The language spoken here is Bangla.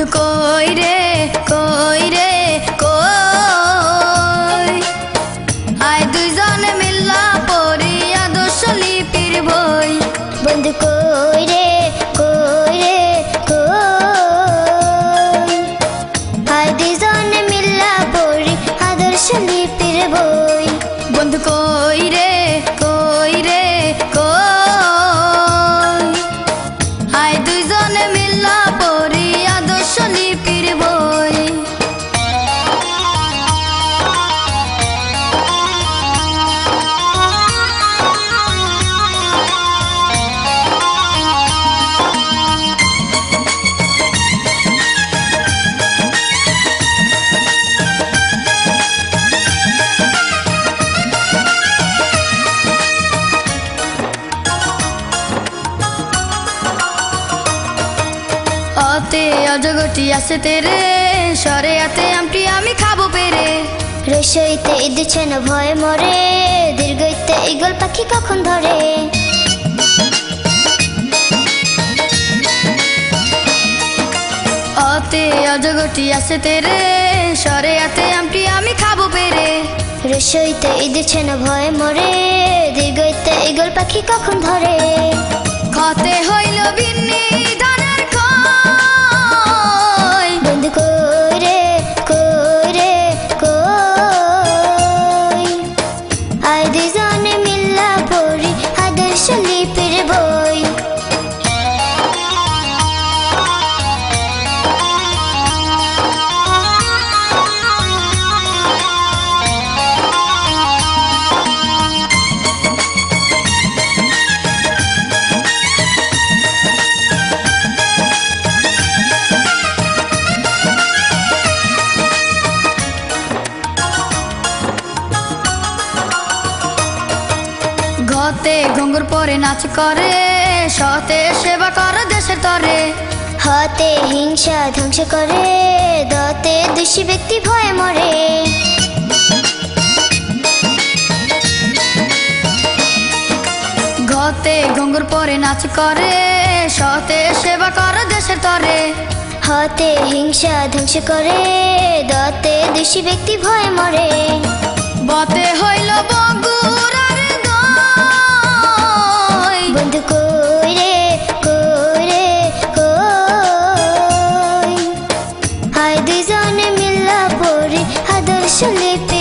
বন্ধু কই রে কই রে কই আয় দুইজনে মিল্লা পড়ি আদর্শ লিপির বই বন্ধু কই রে কই রে কই আয় দুইজনে মিল্লা পড়ি আদর্শ লিপির বই বন্ধু কই রে কই রে কই আয় দুইজনে মিল্লা পড়ি আদর্শ লিপির বই অতে অজগটি আছে তেরে সরে আতে আমটি আমি খাবো পেরে রসইতে দিচ্ছে না ভয় মরে দীর্ঘইতে ঈগল পাখি কখন ধরে অতে অজগটি আছে তেরে সরে আতে আমটি আমি খাবো পেরে রসইতে দিচ্ছে না ভয় মরে দীর্ঘইতে ঈগল পাখি কখন ধরে খতে হইল বিন্নি ধানের খই বন্ধু কই রে কই রে কই আয় দুইজনে মিল্লা পড়ি আদর্শ লিপির বই ঘতে ঘুঙ্গুর পরে নাচ করে সতে সেবা করে দেশের তরে হাতে হিংসা ধ্বংস করে দতে দোষী ব্যক্তি ভয়ে মরে ঘতে ঘুঙ্গুর পরে নাচ করে সতে সেবা করে দেশের তরে হাতে হিংসা ধ্বংস করে দতে দোষী ব্যক্তি ভয়ে মরে বতে হইল বগুড়ার দই বন্ধু কই রে কই রে কই আয় দুইজনে মিল্লা পড়ি আদর্শ লিপি